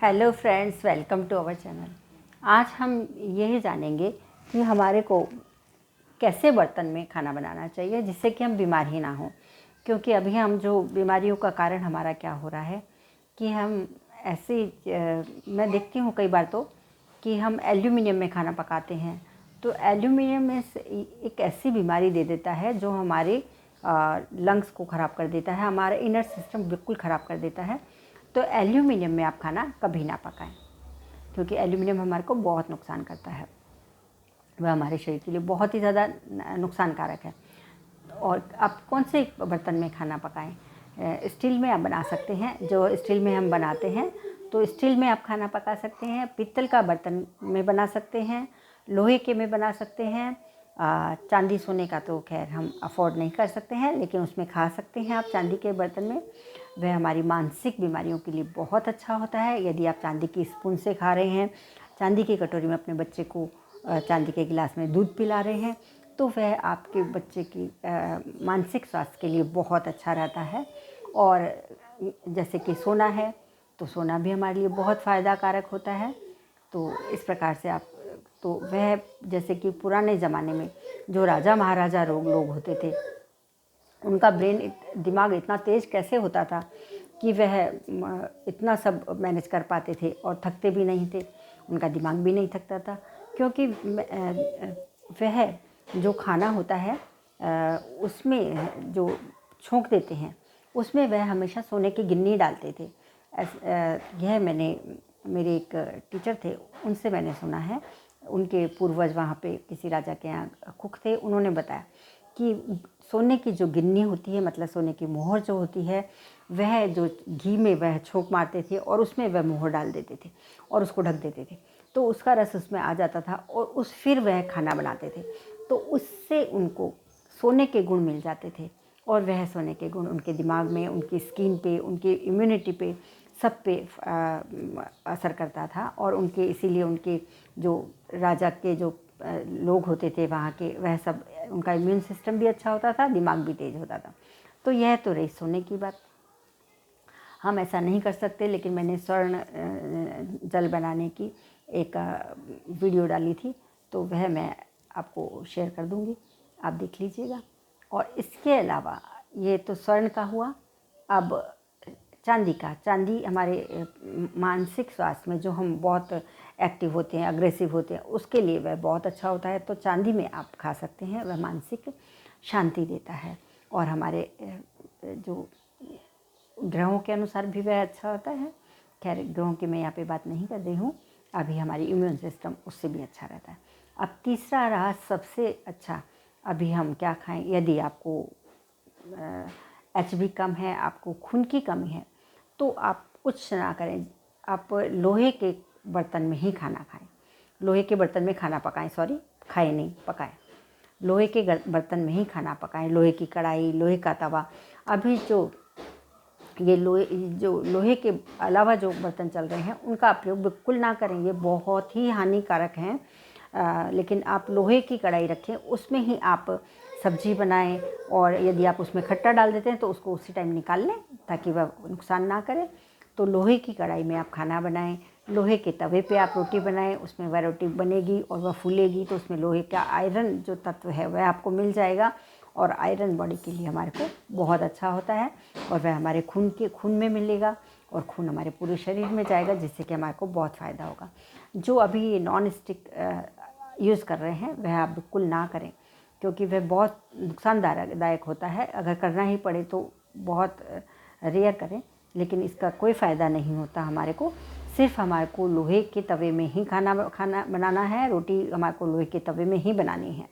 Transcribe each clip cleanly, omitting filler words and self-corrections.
Hello friends, welcome to our channel. आज हम यही जानेंगे कि हमारे को कैसे बर्तन में खाना बनाना चाहिए जिससे कि हम बीमार ही ना हो। क्योंकि अभी हम जो बीमारियों का कारण हमारा क्या हो रहा है कि हम ऐसे मैं देखती हूँ कई बार तो कि हम एल्यूमिनियम में खाना पकाते हैं। तो एल्यूमिनियम में एक ऐसी बीमारी दे देता है जो हमारे लंग्स को ख़राब कर देता है, हमारा इनर सिस्टम बिल्कुल ख़राब कर देता है। तो एल्यूमिनियम में आप खाना कभी ना पकाएं, क्योंकि एल्यूमिनियम हमारे को बहुत नुकसान करता है। वह हमारे शरीर के लिए बहुत ही ज़्यादा नुकसानकारक है। और आप कौन से बर्तन में खाना पकाएं? स्टील में आप बना सकते हैं। जो स्टील में हम बनाते हैं तो स्टील में आप खाना पका सकते हैं। पीतल का बर्तन में बना सकते हैं, लोहे के में बना सकते हैं। चांदी सोने का तो खैर हम अफोर्ड नहीं कर सकते हैं, लेकिन उसमें खा सकते हैं आप चांदी के बर्तन में। वह हमारी मानसिक बीमारियों के लिए बहुत अच्छा होता है। यदि आप चांदी की स्पून से खा रहे हैं, चांदी की कटोरी में अपने बच्चे को चांदी के गिलास में दूध पिला रहे हैं, तो वह आपके बच्चे की मानसिक स्वास्थ्य के लिए बहुत अच्छा रहता है। और जैसे कि सोना है, तो सोना भी हमारे लिए बहुत फ़ायदा कारक होता है। तो इस प्रकार से आप तो वह जैसे कि पुराने ज़माने में जो राजा महाराजा लोग होते थे, उनका दिमाग इतना तेज़ कैसे होता था कि वह इतना सब मैनेज कर पाते थे और थकते भी नहीं थे। उनका दिमाग भी नहीं थकता था, क्योंकि वह जो खाना होता है उसमें जो छोंक देते हैं उसमें वह हमेशा सोने की गिन्नी डालते थे। यह मैंने मेरे एक टीचर थे, उनसे मैंने सुना है। उनके पूर्वज वहाँ पे किसी राजा के यहाँ कुक थे, उन्होंने बताया कि सोने की जो गिन्नी होती है, मतलब सोने की मोहर जो होती है, वह जो घी में वह छोंक मारते थे और उसमें वह मोहर डाल देते थे और उसको ढक देते थे, तो उसका रस उसमें आ जाता था और फिर वह खाना बनाते थे। तो उससे उनको सोने के गुण मिल जाते थे और वह सोने के गुण उनके दिमाग में, उनकी स्किन पे, उनकी इम्यूनिटी पे, सब पे असर करता था। और उनके इसीलिए उनके जो राजा के जो लोग होते थे वहाँ के, वह सब उनका इम्यून सिस्टम भी अच्छा होता था, दिमाग भी तेज होता था। तो यह तो रही सोने की बात। हम ऐसा नहीं कर सकते, लेकिन मैंने स्वर्ण जल बनाने की एक वीडियो डाली थी, तो वह मैं आपको शेयर कर दूंगी, आप देख लीजिएगा। और इसके अलावा ये तो स्वर्ण का हुआ। अब चांदी हमारे मानसिक स्वास्थ्य में, जो हम बहुत एक्टिव होते हैं, अग्रेसिव होते हैं, उसके लिए वह बहुत अच्छा होता है। तो चांदी में आप खा सकते हैं, वह मानसिक शांति देता है। और हमारे जो ग्रहों के अनुसार भी वह अच्छा होता है। खैर, ग्रहों की मैं यहाँ पे बात नहीं कर रही हूँ, अभी हमारी इम्यून सिस्टम उससे भी अच्छा रहता है। अब तीसरा रहा सबसे अच्छा, अभी हम क्या खाएं? यदि आपको HB कम है, आपको खून की कमी है, तो आप कुछ ना करें, आप लोहे के बर्तन में ही खाना खाएं। लोहे के बर्तन में खाना पकाएं, सॉरी, खाएं नहीं, पकाएं। लोहे के बर्तन में ही खाना पकाएं। लोहे की कढ़ाई, लोहे का तवा। अभी जो लोहे के अलावा जो बर्तन चल रहे हैं, उनका प्रयोग बिल्कुल ना करें, ये बहुत ही हानिकारक हैं। लेकिन आप लोहे की कढ़ाई रखें, उसमें ही आप सब्जी बनाएं। और यदि आप उसमें खट्टा डाल देते हैं तो उसको उसी टाइम निकाल लें, ताकि वह नुकसान ना करे। तो लोहे की कढ़ाई में आप खाना बनाएं। लोहे के तवे पे आप रोटी बनाएं, उसमें वह रोटी बनेगी और वह फूलेगी, तो उसमें लोहे का आयरन जो तत्व है वह आपको मिल जाएगा। और आयरन बॉडी के लिए हमारे को बहुत अच्छा होता है, और वह हमारे खून में मिलेगा और खून हमारे पूरे शरीर में जाएगा, जिससे कि हमारे को बहुत फ़ायदा होगा। जो अभी ये नॉन स्टिक यूज़ कर रहे हैं, वह आप बिल्कुल ना करें, क्योंकि वह बहुत नुकसानदायक होता है। अगर करना ही पड़े तो बहुत रेयर करें, लेकिन इसका कोई फ़ायदा नहीं होता हमारे को। सिर्फ हमारे को लोहे के तवे में ही खाना बनाना है, रोटी हमारे को लोहे के तवे में ही बनानी है।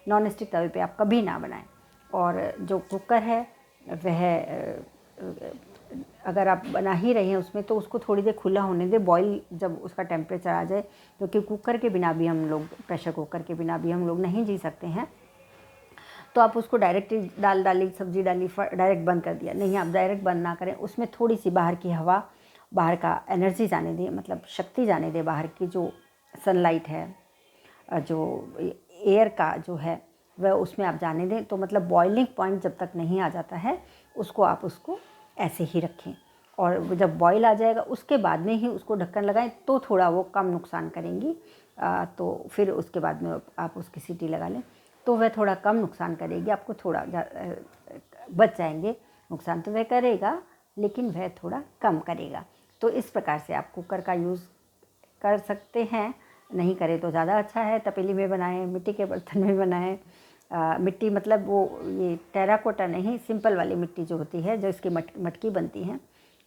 नॉन स्टिक तवे पे आप कभी ना बनाएं। और जो कुकर है, वह अगर आप बना ही रहे हैं उसमें, तो उसको थोड़ी देर खुला होने दें, बॉईल जब उसका टेम्परेचर आ जाए, क्योंकि कुकर के बिना भी हम लोग, प्रेशर कुकर के बिना भी हम लोग नहीं जी सकते हैं। तो आप उसको डायरेक्ट दाल डाली, सब्जी डाली, डायरेक्ट बंद कर दिया, नहीं, आप डायरेक्ट बंद ना करें। उसमें थोड़ी सी बाहर की हवा, बाहर का एनर्जी जाने दें, मतलब शक्ति जाने दें, बाहर की जो सनलाइट है, जो एयर का जो है, वह उसमें आप जाने दें। तो मतलब बॉइलिंग पॉइंट जब तक नहीं आ जाता है, उसको ऐसे ही रखें। और वो जब बॉईल आ जाएगा उसके बाद में ही उसको ढक्कन लगाएं तो थोड़ा वो कम नुकसान करेंगी। तो फिर उसके बाद में आप उसकी सीटी लगा लें तो वह थोड़ा कम नुकसान करेगी, आपको थोड़ा बच जाएंगे। नुकसान तो वह करेगा लेकिन वह थोड़ा कम करेगा। तो इस प्रकार से आप कुकर का यूज़ कर सकते हैं, नहीं करें तो ज़्यादा अच्छा है। तपेली में बनाएं, मिट्टी के बर्तन में बनाएं। मिट्टी मतलब वो ये टेराकोटा नहीं, सिंपल वाली मिट्टी जो होती है, जो इसकी मटकी बनती हैं,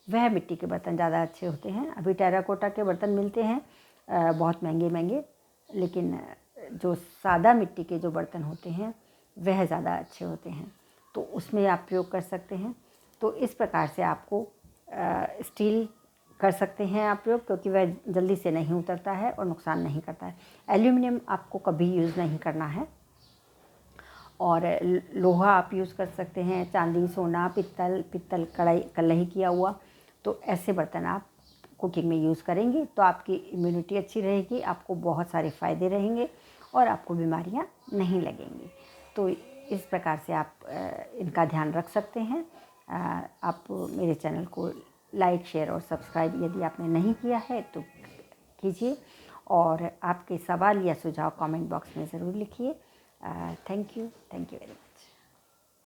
वह मिट्टी के बर्तन ज़्यादा अच्छे होते हैं। अभी टेराकोटा के बर्तन मिलते हैं बहुत महंगे महंगे, लेकिन जो सादा मिट्टी के जो बर्तन होते हैं वह ज़्यादा अच्छे होते हैं, तो उसमें आप प्रयोग कर सकते हैं। तो इस प्रकार से आपको स्टील कर सकते हैं आप प्रयोग, क्योंकि वह जल्दी से नहीं उतरता है और नुकसान नहीं करता है। एल्यूमिनियम आपको कभी यूज़ नहीं करना है। और लोहा आप यूज़ कर सकते हैं, चांदी, सोना, पित्तल कढ़ाई कढ़ाई किया हुआ। तो ऐसे बर्तन आप कुकिंग में यूज़ करेंगे तो आपकी इम्यूनिटी अच्छी रहेगी, आपको बहुत सारे फ़ायदे रहेंगे और आपको बीमारियां नहीं लगेंगी। तो इस प्रकार से आप इनका ध्यान रख सकते हैं। आप मेरे चैनल को लाइक, शेयर और सब्सक्राइब यदि आपने नहीं किया है तो कीजिए, और आपके सवाल या सुझाव कमेंट बॉक्स में ज़रूर लिखिए। Thank you very much.